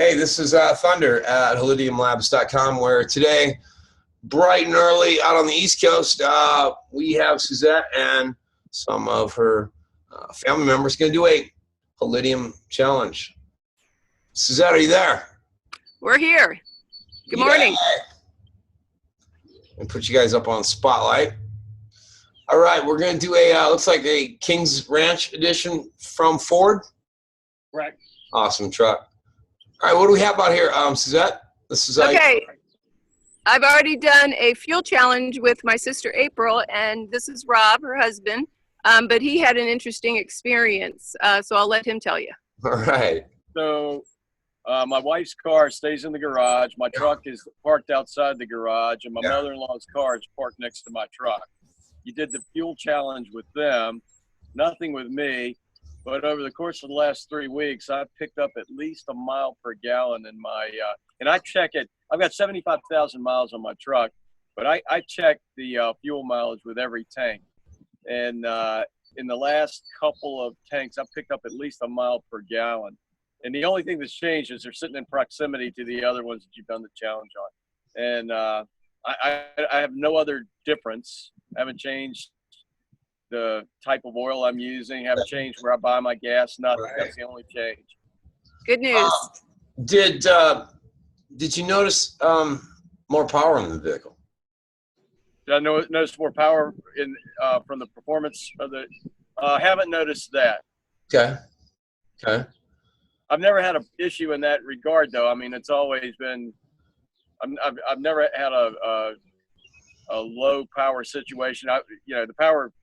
Hey, this is Thunder at holidiumlabs.com, where today, bright and early out on the East Coast, we have Suzette and some of her family members going to do a Holidium challenge. Suzette, are you there? We're here. Good morning. And put you guys up on Spotlight. All right, we're going to do a, looks like a King's Ranch edition from Ford. Right. Awesome truck. All right, what do we have out here, Suzette? This is Okay. I've already done a fuel challenge with my sister April, and this is Rob, her husband, but he had an interesting experience, so I'll let him tell you. All right. So my wife's car stays in the garage. My truck is parked outside the garage, and my mother-in-law's car is parked next to my truck. You did the fuel challenge with them, nothing with me. But over the course of the last 3 weeks, I've picked up at least a mile per gallon in my, and I check it. I've got 75,000 miles on my truck, but I check the fuel mileage with every tank. And in the last couple of tanks, I've picked up at least a mile per gallon. And the only thing that's changed is they're sitting in proximity to the other ones that you've done the challenge on. And I have no other difference. I haven't changed the type of oil I'm using, haven't changed where I buy my gas, nothing. Right. That's the only change. Good news. Did you notice more power in the vehicle? Did I notice more power in from the performance of the? Haven't noticed that. Okay. Okay. I've never had an issue in that regard, though. I mean, it's always been. I've never had a low power situation. The power,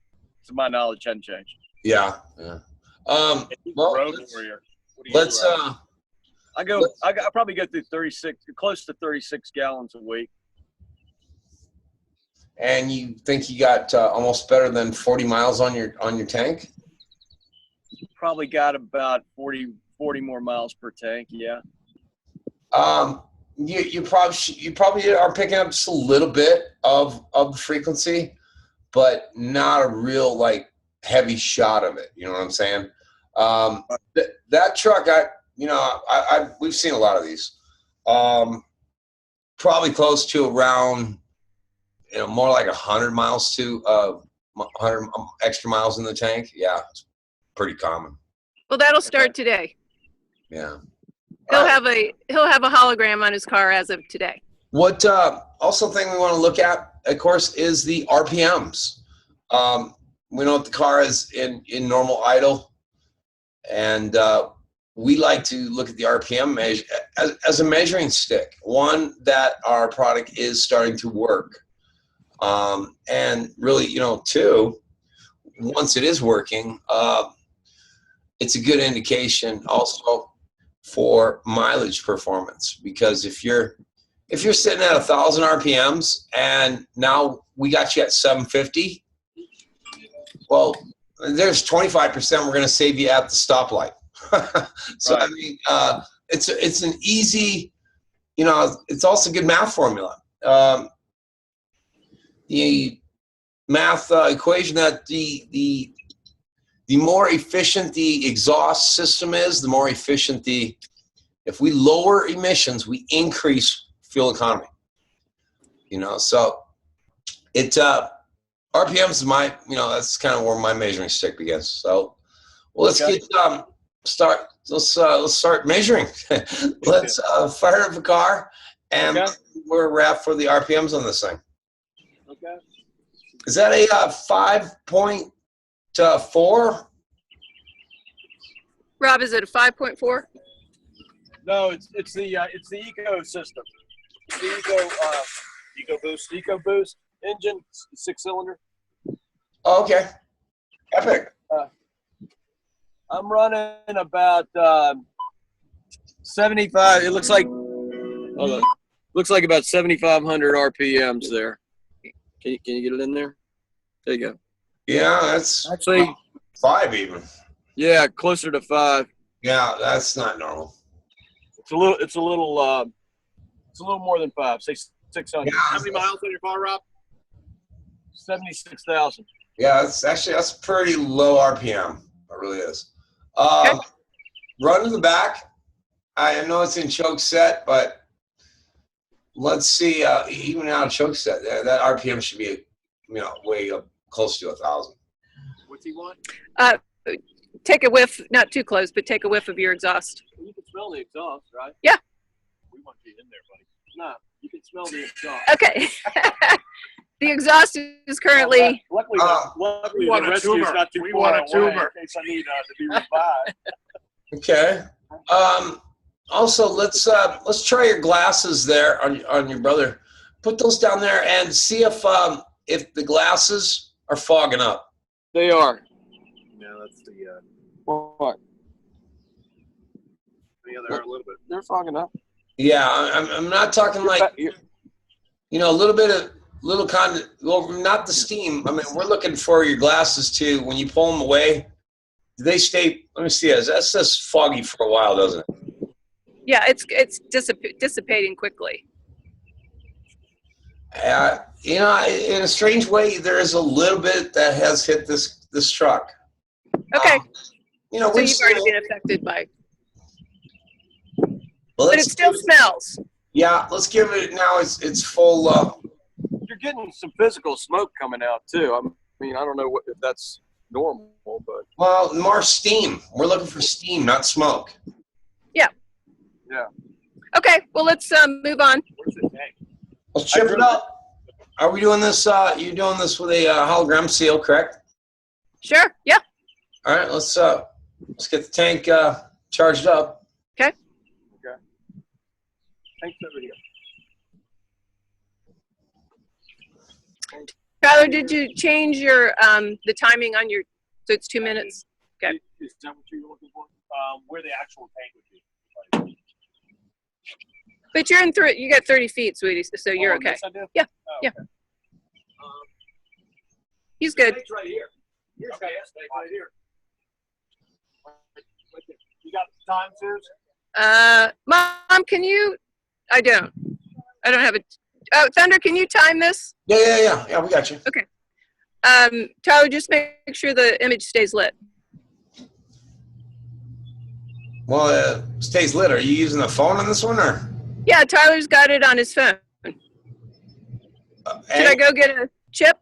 to my knowledge, hadn't changed. Yeah. Yeah. Well, let's. I probably go through 36, close to 36 gallons a week. And you think you got almost better than 40 miles on your tank? Probably got about 40 more miles per tank. Yeah. You probably are picking up just a little bit of the frequency, but not a real heavy shot of it. You know what I'm saying? That truck, we've seen a lot of these. Probably close to around, more like 100 miles to 100 extra miles in the tank. Yeah, it's pretty common. Well, that'll start today. Yeah. He'll have a hologram on his car as of today. What also thing we want to look at, of course, is the RPMs. We know the car is in normal idle, and we like to look at the RPM measure as a measuring stick. One, that our product is starting to work, and really, two, once it is working, it's a good indication also for mileage performance, because if you're sitting at 1,000 RPMs and now we got you at 750, well, there's 25% we're going to save you at the stoplight. So right. I mean, it's an easy, it's also a good math formula. The math equation that the more efficient the exhaust system is, the more efficient if we lower emissions, we increase fuel economy. So it RPMs is my, that's kind of where my measuring stick begins. So, well, let's start measuring. Let's fire up a car, and we're at for the RPMs on this thing. Okay. Is that a 5.4? Rob, is it a 5.4? No, it's the eco system. The EcoBoost engine, 6-cylinder. Oh, okay. Epic. I'm running about 75. It looks like about 7,500 RPMs there. Can you get it in there? There you go. Yeah, that's actually 5 even. Yeah, closer to 5. Yeah, that's not normal. It's a little more than 5. Say 600. Yeah. How many miles on your car, Rob? 76,000. Yeah, that's pretty low RPM. It really is. Run to the back. I know it's in choke set, but let's see. Even out of choke set, that RPM should be, way up close to 1,000. What's he want? Take a whiff, not too close, but take a whiff of your exhaust. You can smell the exhaust, right? Yeah. We want you in there, buddy. No, you can smell the exhaust. Okay. The exhaust is currently. Luckily, the rescue is not too far away in case I need to be revived. Okay. Also, let's try your glasses there on your brother. Put those down there and see if the glasses are fogging up. They are. No, that's the what? Yeah, they're a little bit. They're fogging up. Yeah, I'm not talking like a little not the steam. I mean, we're looking for your glasses too. When you pull them away, do they stay? Let me see. That's just foggy for a while, doesn't it? Yeah, it's dissipating quickly. In a strange way, there is a little bit that has hit this truck. Okay. So you've already been affected by. Well, but it still smells. Yeah, let's give it now. It's full. You're getting some physical smoke coming out too. I mean, I don't know if that's normal, but well, more steam. We're looking for steam, not smoke. Yeah. Yeah. Okay. Well, let's move on. Where's the tank? Let's chip it up. Are we doing this? You're doing this with a hologram seal, correct? Sure. Yeah. All right. Let's get the tank charged up. Okay. Okay. Tank's over here. Tyler, did you change your the timing on your? So it's 2 minutes. Okay. Is that what you're looking for? Where the actual tank would be. But you're in through. You got 30 feet, sweetie. So you're okay. Yes, I do? Yeah. Oh, Yeah. okay. He's good. Tank's right here. Here's okay, tank right here. You got the time, Suze? Mom, can you? I don't have a. Oh, Thunder, can you time this? Yeah. We got you. Okay. Tyler, just make sure the image stays lit. Well, stays lit. Are you using a phone on this one, or? Yeah, Tyler's got it on his phone. Should I go get a chip?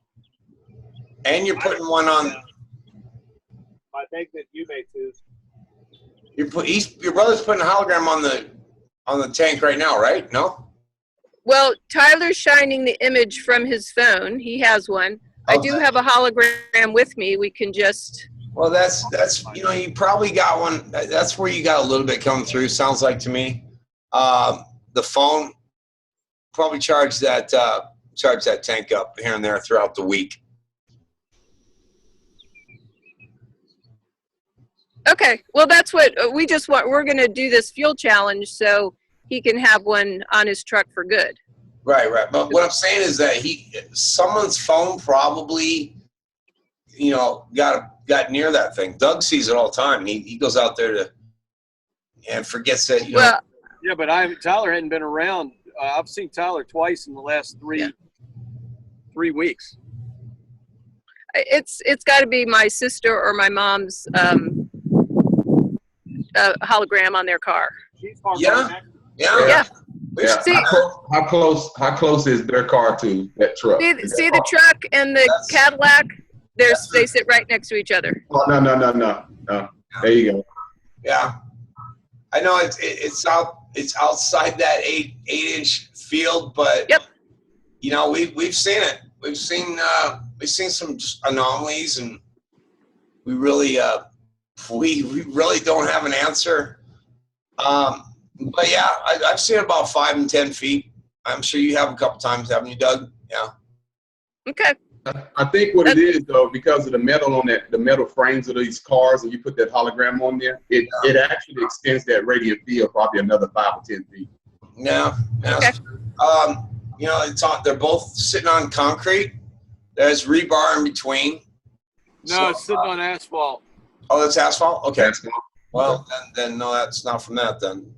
And you're putting one on. I think that you made, Suze. Your brother's putting a hologram on the tank right now, right? No. Well, Tyler's shining the image from his phone. He has one. I do have a hologram with me. We can just. Well, that's you probably got one. That's where you got a little bit coming through. Sounds like to me. The phone probably charge that tank up here and there throughout the week. Okay. Well, that's what we just want. We're going to do this fuel challenge so he can have one on his truck for good. Right. But what I'm saying is that someone's phone probably, got near that thing. Doug sees it all the time. He goes out there and forgets that. Well, yeah, but Tyler hadn't been around. I've seen Tyler twice in the last 3 weeks. It's got to be my sister or my mom's hologram on their car. Yeah. See, how close is their car to that truck? See the truck and the Cadillac? They sit right next to each other. Oh, no. There you go. Yeah, I know it's outside that 8-inch field, but yep. We've seen it. We've seen some anomalies, and we really don't have an answer. But yeah, I've seen about 5 and 10 feet. I'm sure you have a couple times, haven't you, Doug? Yeah. Okay. I think what it is, though, because of the metal on the metal frames of these cars, and you put that hologram on there, it actually extends that radiant field probably another 5 or 10 feet. Yeah. Okay. They're both sitting on concrete. There's rebar in between. No, it's sitting on asphalt. Oh, that's asphalt? Okay. Asphalt. Well, then no, that's not from that then.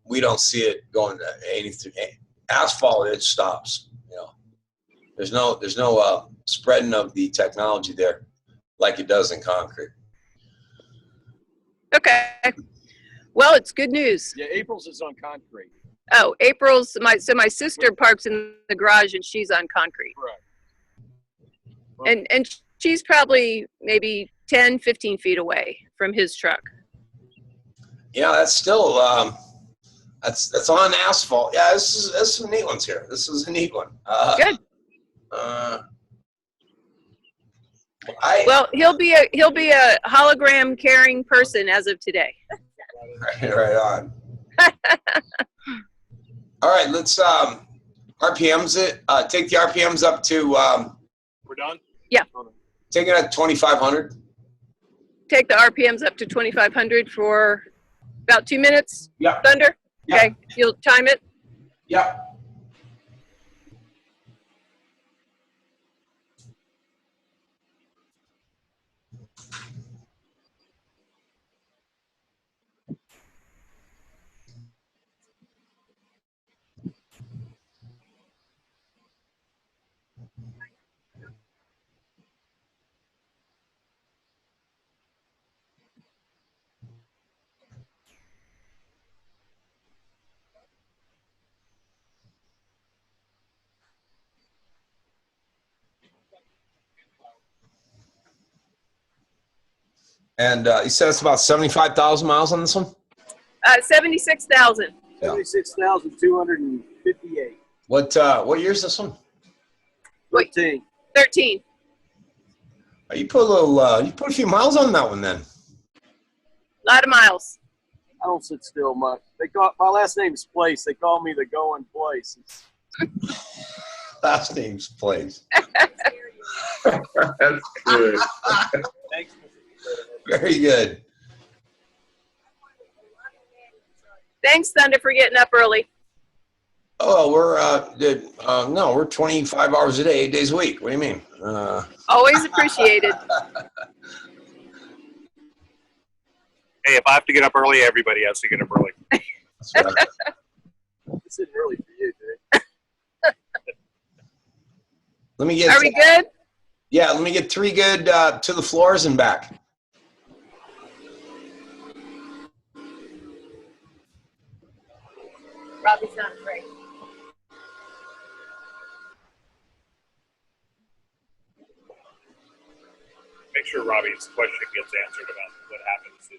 We don't see it going to anything. Asphalt, it stops. There's no spreading of the technology there like it does in concrete. Okay. Well, it's good news. Yeah, April's is on concrete. Oh, so my sister parks in the garage and she's on concrete. Correct. And she's probably maybe 10, 15 feet away from his truck. Yeah, that's still that's on asphalt. Yeah, this is some neat ones here. This is a neat one. Good. Well, he'll be a hologram carrying person as of today. Right on. All right, let's RPMs it. Take the RPMs up to. We're done? Yeah. Take it at 2,500. Take the RPMs up to 2,500 for about 2 minutes. Yeah. Thunder. Yeah. Okay. You'll time it. Yeah. And you said it's about 75,000 miles on this one? 76,000. 76,258. What year is this one? 13. 13. You put a little you put a few miles on that one then. A lot of miles. I don't sit still much. My last name is Place. They call me the Going Place. Last name's Place. That's good. Thanks. Very good. Thanks, Thunder, for getting up early. Oh, we're 25 hours a day, 8 days a week. What do you mean? Always appreciated. Hey, if I have to get up early, everybody has to get up early. That's right. This isn't early for you, dude. Let me get. Are we good? Yeah, let me get 3 good to the floors and back. Robbie's not great. Make sure Robbie's question gets answered about what happens to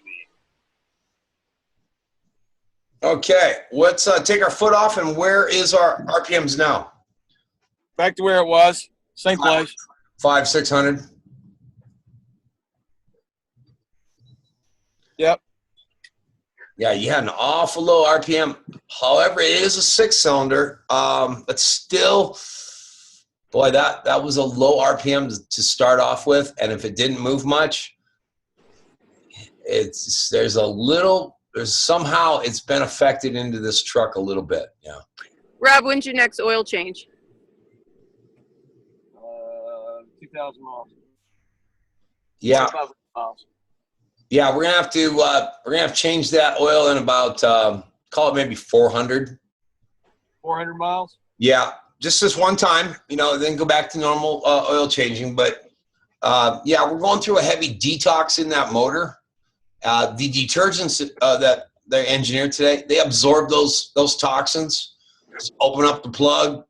the. Okay, let's take our foot off, and where is our RPMs now? Back to where it was. Same place. 500, 600. Yep. Yeah, you had an awful low RPM. However, it is a 6-cylinder. But still, boy, that was a low RPM to start off with. And if it didn't move much, somehow it's been affected into this truck a little bit. Yeah. Rob, when's your next oil change? 2,000 miles. Yeah. 2,000 miles. Yeah, we're gonna have to change that oil in about call it maybe 400. 400 miles? Yeah, just this one time, then go back to normal oil changing. But yeah, we're going through a heavy detox in that motor. The detergents that they engineered today, they absorb those toxins. Just open up the plug.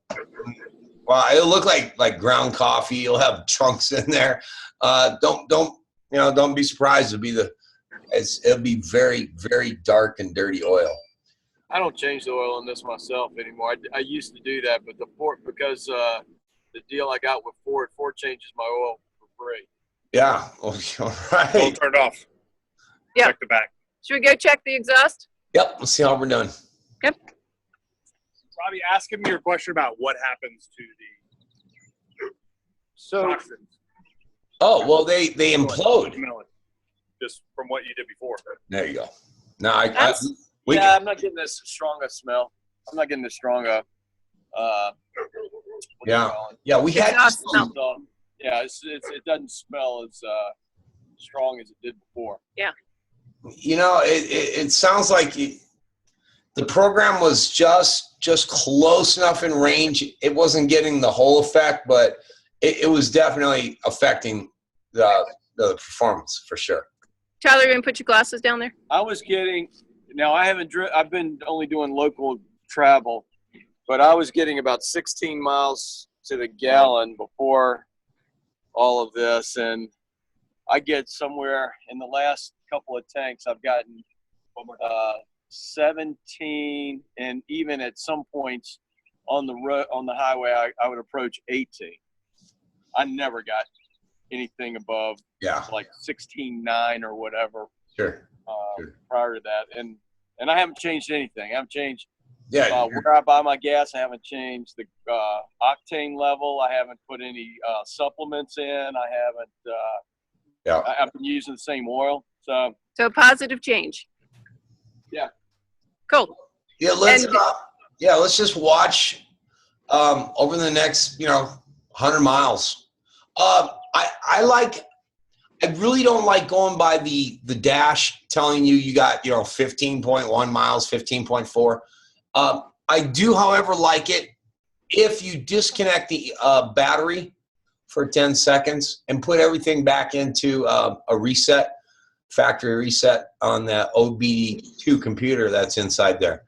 Wow, it'll look like ground coffee. You'll have chunks in there. Don't be surprised. It'll be very, very dark and dirty oil. I don't change the oil in this myself anymore. I used to do that, but because the deal I got with Ford changes my oil for free. Yeah. All right. Don't turn it off. Yeah. Check the back. Should we go check the exhaust? Yep. Let's see how we're doing. Yep. Robbie, ask him your question about what happens to the toxins. Oh, well, they implode. Just from what you did before. There you go. No, I'm not getting this strong a smell. I'm not getting this strong a. Yeah. We had. Exhaust smell. Yeah, it doesn't smell as strong as it did before. Yeah. It sounds like the program was just close enough in range. It wasn't getting the whole effect, but it was definitely affecting the performance for sure. Tyler, you going to put your glasses down there? I was getting now I haven't I've been only doing local travel, but I was getting about 16 miles to the gallon before all of this, and I get somewhere in the last couple of tanks I've gotten 17, and even at some points on the road, on the highway, I would approach 18. I never got anything above like 16.9 or whatever. Sure. Prior to that, and I haven't changed anything. I haven't changed where I buy my gas. I haven't changed the octane level. I haven't put any supplements in. I haven't. I've been using the same oil. So positive change. Yeah. Cool. Yeah. Let's just watch over the next 100 miles. I really don't like going by the dash telling you got 15.1 miles, 15.4. I do, however, like it if you disconnect the battery for 10 seconds and put everything back into a reset, factory reset on the OBD2 computer that's inside there.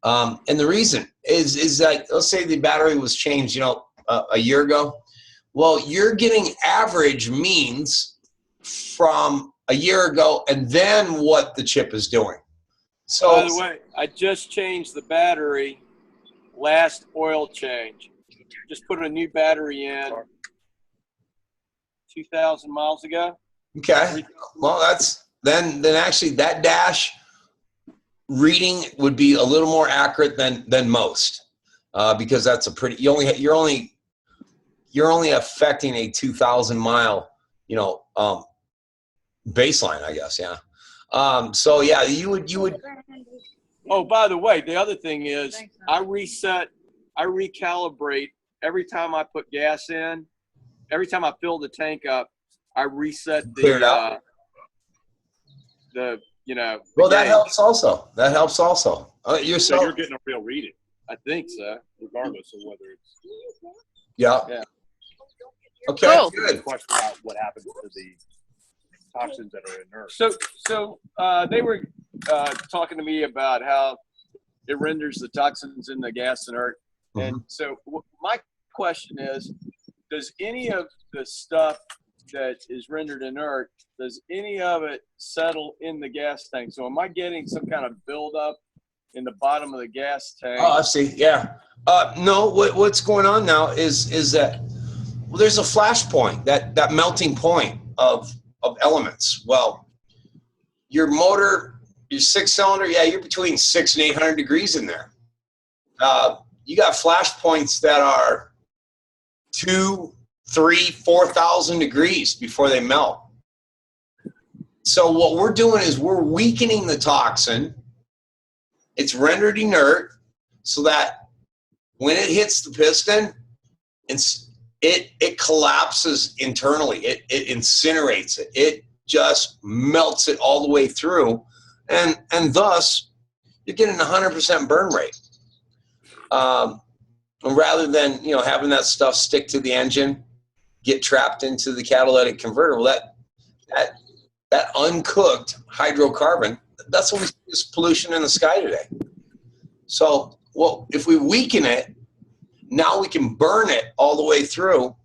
And the reason is that, let's say the battery was changed, a year ago. Well, you're getting average means from a year ago and then what the chip is doing. So, by the way, I just changed the battery last oil change. Just put a new battery in 2,000 miles ago. Okay. Well, that's then actually that dash reading would be a little more accurate than most, because that's a pretty. You're only affecting a 2,000 mile, baseline, I guess. Yeah. So yeah, you would. Oh, by the way, the other thing is I recalibrate every time I put gas in. Every time I fill the tank up, I reset Clear it out. the Well, that helps also. So Yourself. you're getting a real reading, I think so. regardless of whether it's. Yeah. Okay. Cool. Good. Question about what happens to the toxins that are inert. So they were talking to me about how it renders the toxins in the gas inert. And so my question is, does any of the stuff that is rendered inert, does any of it settle in the gas tank? So am I getting some kind of buildup in the bottom of the gas tank? Oh, I see. Yeah. No. What's going on now is that there's a flash point, that melting point of elements. Well, your motor, your 6-cylinder, you're between 600 and 800 degrees in there. You got flash points that are 2,000, 3,000, 4,000 degrees before they melt. So what we're doing is we're weakening the toxin. It's rendered inert so that when it hits the piston, it collapses internally. It incinerates it. It just melts it all the way through, and thus you're getting 100% burn rate. Rather than having that stuff stick to the engine, get trapped into the catalytic converter. Well, that uncooked hydrocarbon, that's what we see as pollution in the sky today. So, if we weaken it, now we can burn it all the way through,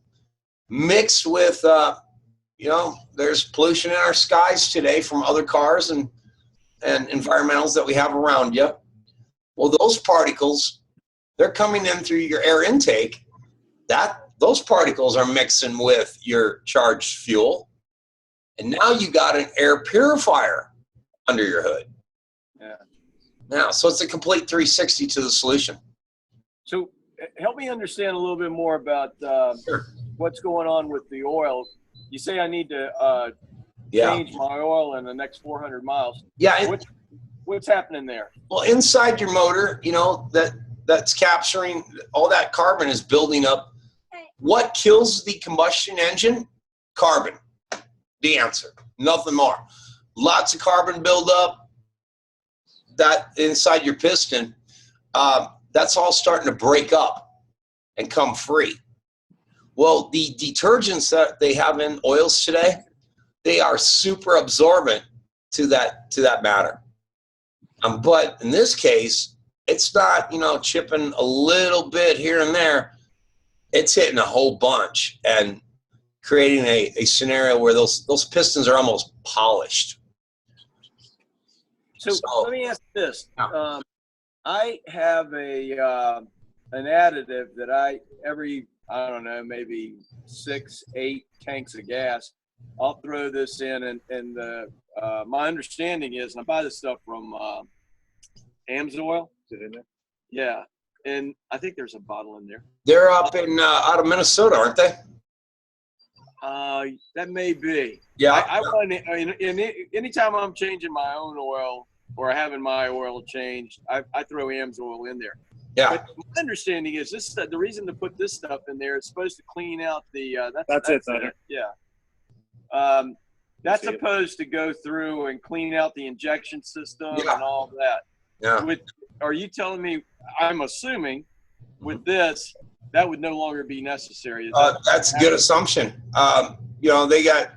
mixed with, there's pollution in our skies today from other cars and environmentals that we have around you. Well, those particles, they're coming in through your air intake. Those particles are mixing with your charged fuel. And now you got an air purifier under your hood. Yeah. Now, so it's a complete 360 to the solution. So help me understand a little bit more about what's going on with the oil. You say I need to change my oil in the next 400 miles. Yeah. What's happening there? Well, inside your motor, that's capturing all that carbon is building up. What kills the combustion engine? Carbon. The answer. Nothing more. Lots of carbon buildup. That inside your piston, that's all starting to break up and come free. Well, the detergents that they have in oils today, they are super absorbent to that matter. But in this case, it's not, chipping a little bit here and there. It's hitting a whole bunch and creating a scenario where those pistons are almost polished. So let me ask this. I have an additive that every, I don't know, maybe 6-8 tanks of gas, I'll throw this in, and my understanding is, and I buy this stuff from Amsoil. Is it in there? Yeah, and I think there's a bottle in there. They're up in out of Minnesota, aren't they? That may be. Yeah. Anytime I'm changing my own oil or having my oil changed, I throw Amsoil in there. Yeah. But my understanding is the reason to put this stuff in there is supposed to clean out the. That's it. Yeah. That's supposed to go through and clean out the injection system and all that. Yeah. Are you telling me? I'm assuming with this that would no longer be necessary. That's a good assumption. They got,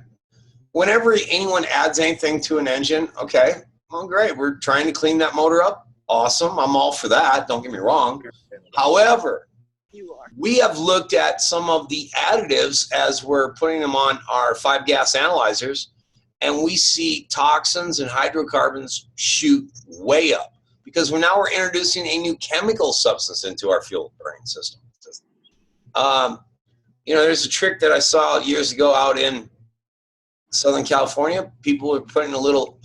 whenever anyone adds anything to an engine, okay, well, great. We're trying to clean that motor up. Awesome. I'm all for that. Don't get me wrong. However, we have looked at some of the additives as we're putting them on our 5-gas analyzers, and we see toxins and hydrocarbons shoot way up because we're introducing a new chemical substance into our fuel burning system. There's a trick that I saw years ago out in Southern California. People were putting a little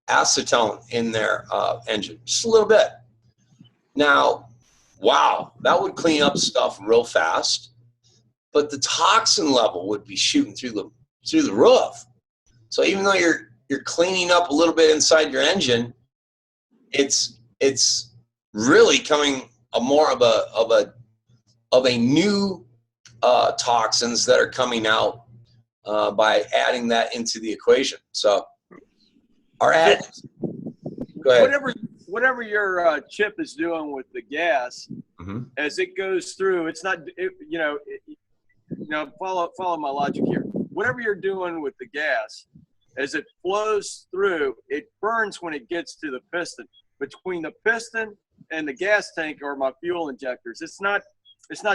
acetone in their engine, just a little bit. Now, wow, that would clean up stuff real fast, but the toxin level would be shooting through the roof. So even though you're cleaning up a little bit inside your engine, it's really coming more of a new toxins that are coming out by adding that into the equation. So our additives. Go ahead. Whatever your chip is doing with the gas, as it goes through, it's not. Follow my logic here. Whatever you're doing with the gas, as it flows through, it burns when it gets to the piston. Between the piston and the gas tank or my fuel injectors, it's not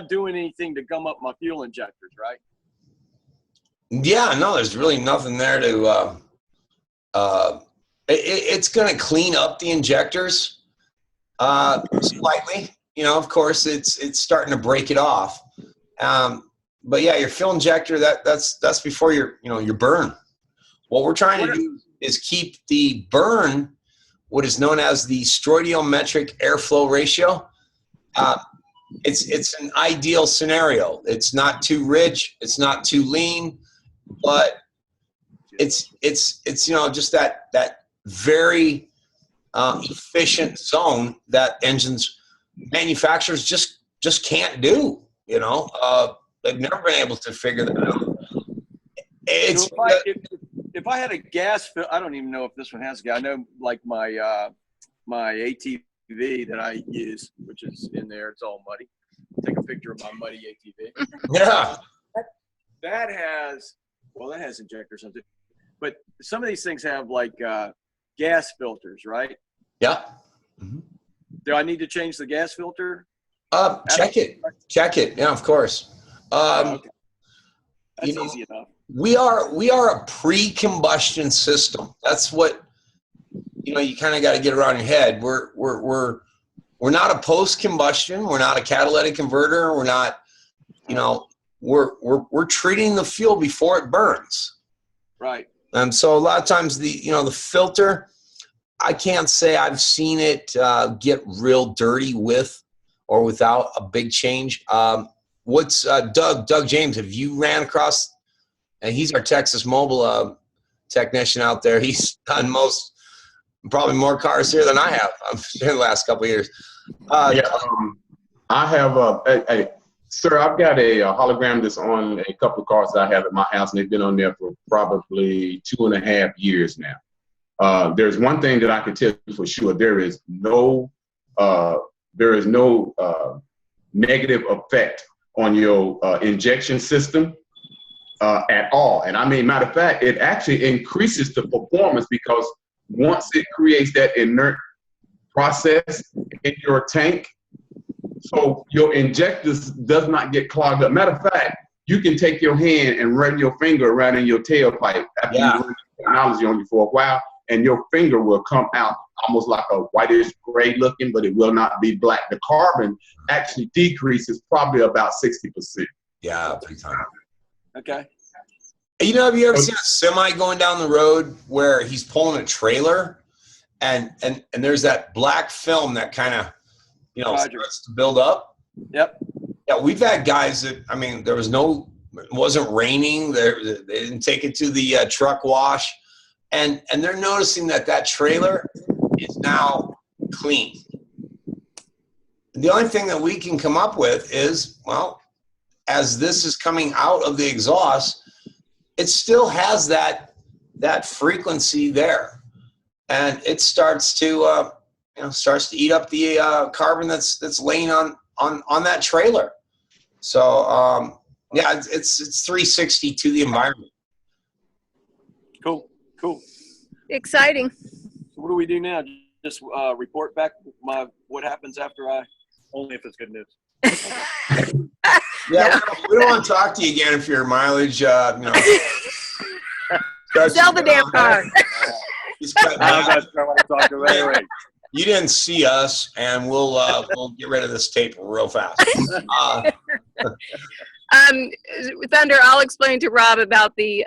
doing anything to gum up my fuel injectors, right? Yeah, no, there's really nothing there to. It's going to clean up the injectors slightly. Of course, it's starting to break it off. But yeah, your fuel injector that's before your burn. What we're trying to do is keep the burn, what is known as the stoichiometric airflow ratio. It's an ideal scenario. It's not too rich. It's not too lean, but it's just that very efficient zone that engines manufacturers just can't do. They've never been able to figure that out. If I had a gas, I don't even know if this one has gas. I know, like my ATV that I use, which is in there, it's all muddy. Take a picture of my muddy ATV. Yeah. That has injectors on it. But some of these things have like gas filters, right? Yeah. Mm-hmm. Do I need to change the gas filter? Check it. Yeah, of course. Okay. That's easy enough. We are a pre-combustion system. That's what you kind of got to get around your head. We're not a post-combustion. We're not a catalytic converter. We're not, we're treating the fuel before it burns. Right. So a lot of times the filter, I can't say I've seen it get real dirty with or without a big change. What's Doug James? Have you ran across? And he's our Texas Mobile technician out there. He's done probably more cars here than I have in the last couple of years. I have sir, I've got a hologram that's on a couple of cars that I have at my house, and they've been on there for probably 2.5 years now. There's one thing that I can tell you for sure: there is no negative effect on your injection system at all. And I mean, matter of fact, it actually increases the performance because once it creates that inert process in your tank, so your injectors does not get clogged up. Matter of fact, you can take your hand and run your finger around in your tailpipe after you run technology on you for a while, and your finger will come out almost like a whitish gray looking, but it will not be black. The carbon actually decreases probably about 60%. Yeah, big time. Okay. You know, have you ever seen a semi going down the road where he's pulling a trailer and there's that black film that kind of, you know, starts to build up? Yep. Yeah, we've had guys that, I mean, there was no, it wasn't raining. They didn't take it to the truck wash. And they're noticing that that trailer is now clean. And the only thing that we can come up with is, well, as this is coming out of the exhaust, it still has that frequency there, and it starts to eat up the carbon that's laying on that trailer. So yeah, it's 360 to the environment. Cool. Exciting. So what do we do now? Just report back what happens after I. Only if it's good news. Yeah, we don't want to talk to you again if your mileage, Sell the damn car. You didn't see us, and we'll get rid of this tape real fast. Thunder, I'll explain to Rob about the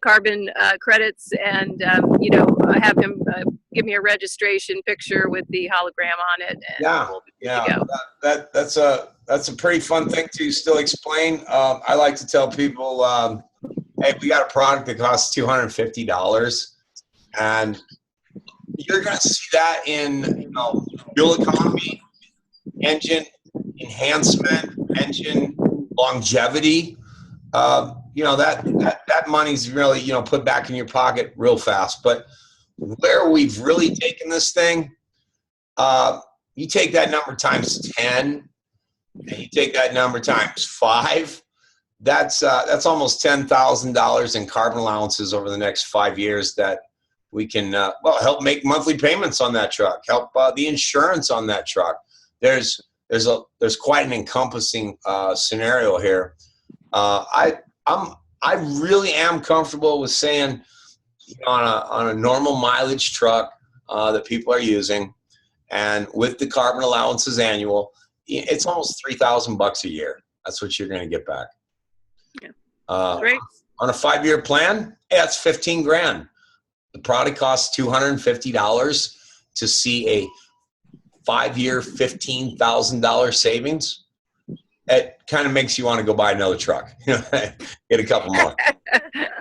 carbon credits, and have him give me a registration picture with the hologram on it. And That's a pretty fun thing to still explain. I like to tell people, hey, we got a product that costs $250, and you're going to see that in fuel economy, engine enhancement, engine longevity. That money's really put back in your pocket real fast. But where we've really taken this thing, you take that number times 10, and you take that number times 5. That's almost $10,000 in carbon allowances over the next 5 years that we can help make monthly payments on that truck, help the insurance on that truck. There's quite an encompassing scenario here. I really am comfortable with saying on a normal mileage truck that people are using, and with the carbon allowances annual, it's almost $3,000 a year. That's what you're going to get back. Yeah. Great. On a 5-year plan, that's $15,000. The product costs $250 to see a 5-year, $15,000 savings. It kind of makes you want to go buy another truck. Get a couple more.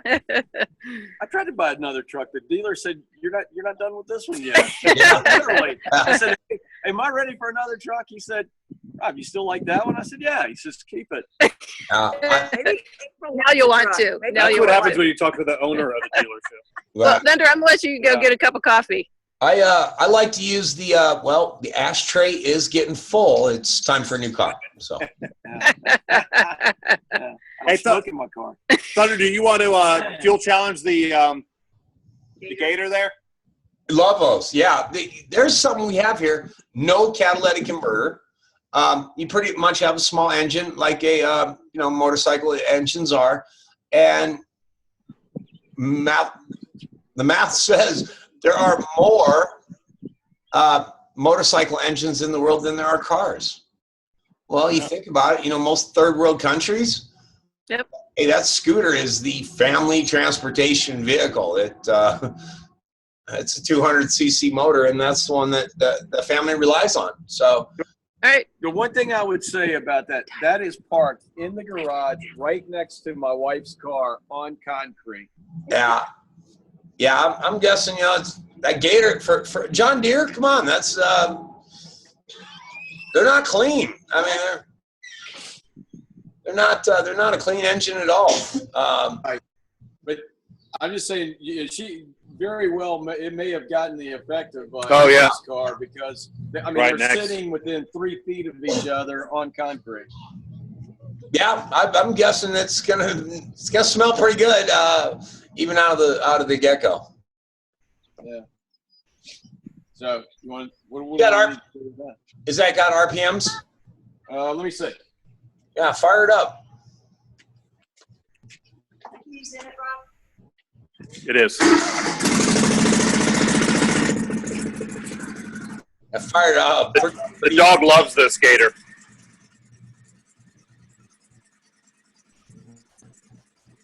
I tried to buy another truck. The dealer said, "You're not done with this one yet." Literally. I said, "Hey, am I ready for another truck?" He said, "Rob, you still like that one?" I said, "Yeah." He says, "Keep it." Now you want to. That's what happens when you talk to the owner of the dealership. Well, Thunder, I'm going to let you go get a cup of coffee. I like to use the ashtray is getting full. It's time for a new car. So. Hey, smoke in my car. Thunder, do you want to fuel challenge the Gator there? Love those. Yeah, there's something we have here. No catalytic converter. You pretty much have a small engine like a motorcycle engines are, and the math says there are more motorcycle engines in the world than there are cars. Well, you think about it, most third world countries. Yep. Hey, that scooter is the family transportation vehicle. It's a 200cc motor, and that's the one that the family relies on. So, all right. The one thing I would say about that is parked in the garage right next to my wife's car on concrete. Yeah, I'm guessing it's that Gator for John Deere. Come on, that's they're not clean. I mean, they're not a clean engine at all. But I'm just saying, she very well it may have gotten the effect of this car, because they're sitting within 3 feet of each other on concrete. Yeah, I'm guessing it's gonna smell pretty good, even out of the get-go. Yeah. So you want what Got do our- we need to do with that? Is that got RPMs? Let me see. Yeah, fire it up. It is. I fired it up. The dog loves this gator.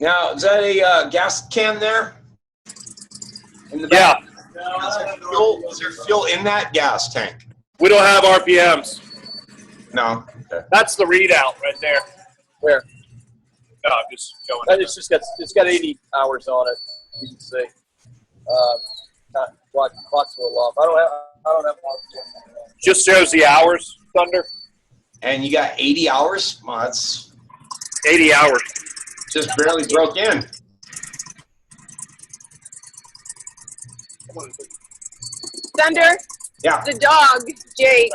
Now, is that a gas can there? In the Yeah, back? Is there fuel in that gas tank? we don't have RPMs. No. Okay. That's the readout right there. Where? No, I'm just showing. It's got 80 hours on it. You can see. Clock's a little off. I don't have Just shows the hours, Thunder. And you got 80 hours? Well, that's 80 hours. just barely broke in. Thunder, Yeah. the dog, Jake,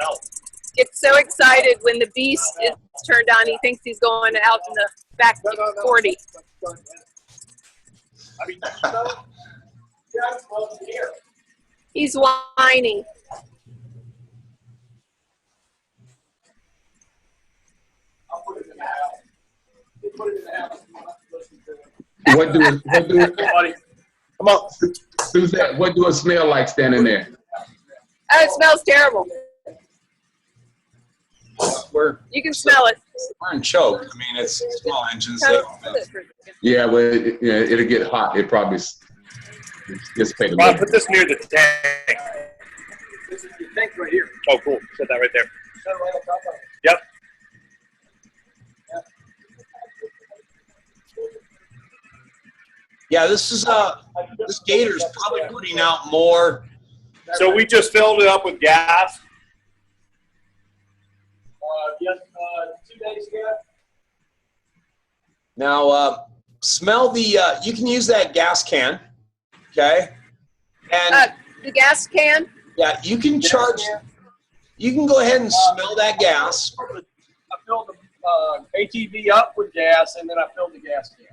gets so excited when the beast is turned on. He thinks he's going out in the back 40. He's whining. What do Come on. Suzette, what do it smell like standing there? Oh, it smells terrible. We're You can smell it. in choke. I mean, it's small engines. Yeah, well, it'll get hot. It probably dissipate a Ron, little. put this near the tank. This is the tank right here. Oh, cool. Set that right there. Set it right on top of it. Yep. Yeah, this gator's probably putting out more. So we just filled it up with gas. Yes, 2 days ago. Now, smell the, you can use that gas can, okay? And The gas can. yeah, you can charge, you can go ahead and smell that gas. I filled the ATV up with gas, and then I filled the gas can.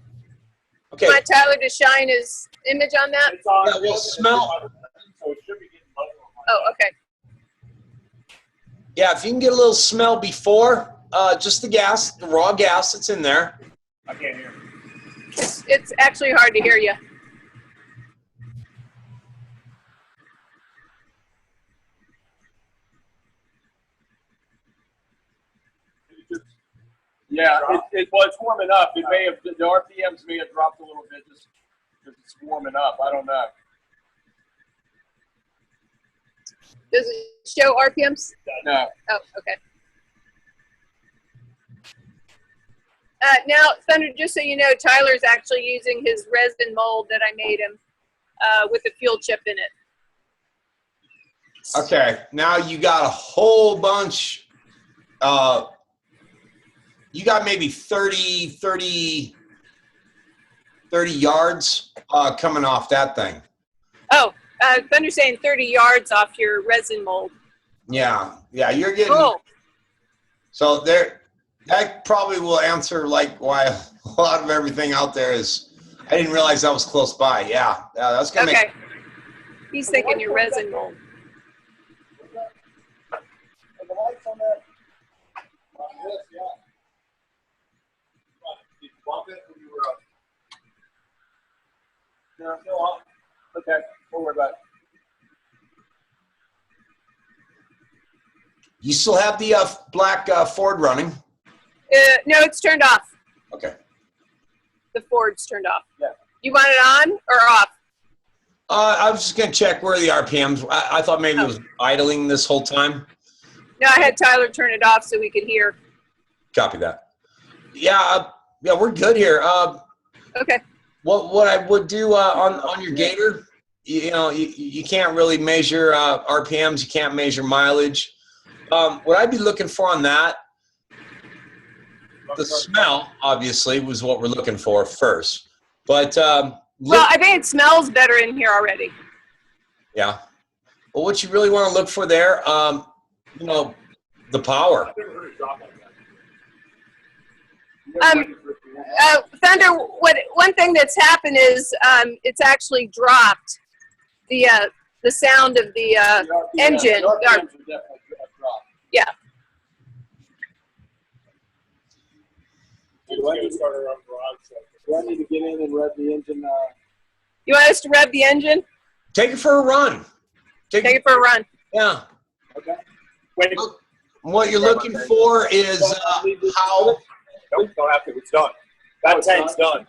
Okay, Want Tyler to shine his image on that? It's on. Yeah, we'll smell. So it should be getting low. Oh, okay. yeah, if you can get a little smell before, just the gas, the raw gas that's in there. I can't hear. It's actually hard to hear you. Yeah, well, it's warming up. It may have, the RPMs may have dropped a little bit just because it's warming up. I don't know. Does it show RPMs? No. Oh, okay. Now, Thunder, just so you know, Tyler's actually using his resin mold that I made him with a fuel chip in it. Okay, now you got a whole bunch, you got maybe 30 yards coming off that thing. Oh, Thunder's saying 30 yards off your resin mold. Yeah, you're getting, Cool. so there, that probably will answer like why a lot of everything out there is, I didn't realize that was close by. Yeah, that's gonna Okay. He's thinking your resin mold. Are the lights on that? On this, yeah. Did you bump it when you were up? No, still on. Okay, don't worry about it. You still have the black Ford running? No, it's turned off. Okay. The Ford's turned off. Yeah. You want it on or off? I was just gonna check where the RPMs. I thought maybe it was idling this whole time. No, I had Tyler turn it off so we could hear. Copy that. Yeah, we're good here. Okay. What I would do on your Gator, you can't really measure RPMs. You can't measure mileage. What I'd be looking for on that, the smell obviously was what we're looking for first. But Well, I think it smells better in here already. yeah. But what you really want to look for there, the power. Thunder, one thing that's happened is it's actually dropped. The the sound of the engine. The RPMs are definitely dropped. Yeah. Do I need to start our own garage? Do I need to get in and rev the engine? You want us to rev the engine? Take it for a run. Take it for a run. Yeah. Okay. Wait. What you're looking for is how. Nope, don't have to. It's done. That tank's done.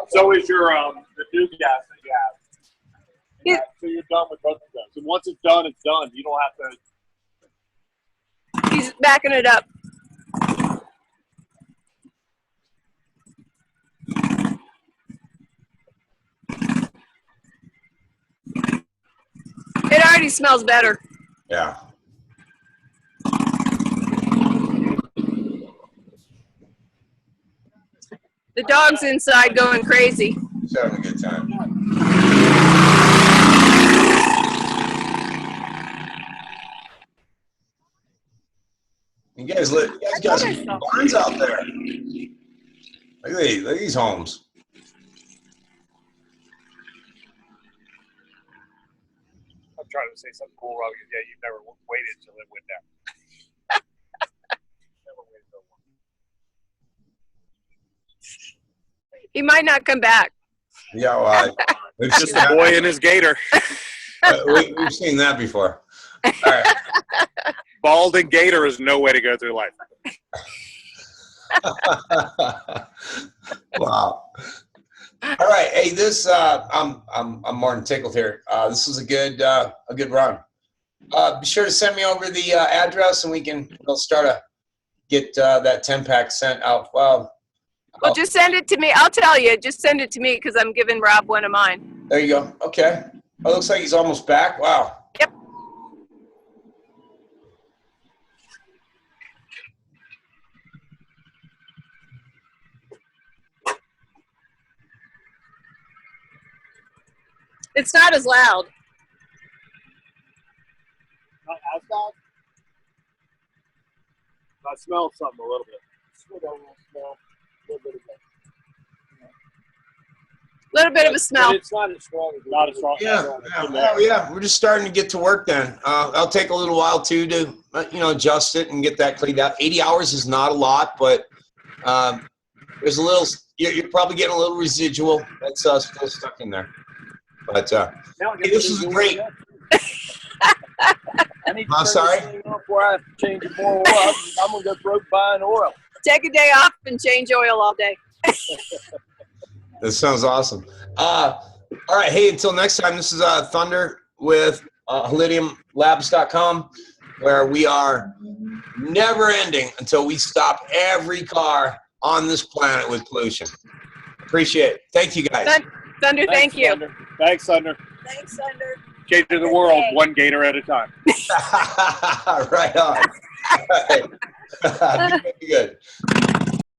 So is your the new gas that you have. Yeah. So you're done with both of those. And once it's done, it's done. You don't have to. He's backing it up. It already smells better. Yeah. The dog's inside going crazy. He's having a good time. You guys got some barns out there. Look at these homes. I'm trying to say something cool, Robbie. Yeah, you've never waited until it went down. Never waited till it He might not come back. Yeah, well, we've Just a boy and his gator. we've seen that before. All right. Bald and gator is no way to go through life. Wow. All right. Hey, this I'm more than tickled here. This was a good run. Be sure to send me over the address, and we'll start to get that 10-pack sent out. Well, Just send it to me. I'll tell you. Just send it to me because I'm giving Rob one of mine. there you go. Okay. Oh, looks like he's almost back. Wow. Yep. It's not as loud. Not as bad. I smell something a little bit. A little bit of a smell. But it's not as strong. Not as strong. Yeah. Oh, yeah. We're just starting to get to work then. I'll take a little while too to adjust it and get that cleaned out. 80 hours is not a lot, but there's a little. You're probably getting a little residual that's still stuck in there. But hey, this is great. I need to I'm turn sorry? this thing off before I have to change it more oil. I'm gonna go broke buying oil. Take a day off and change oil all day. That sounds awesome. All right. Hey, until next time, this is Thunder with HolidiumLabs.com, where we are never ending until we stop every car on this planet with pollution. Appreciate it. Thank you, guys. Thunder, thank you. Thunder. Thanks, Thunder. Thanks, Thunder. Changing the world one gator at a time. Right on. All right. Be good.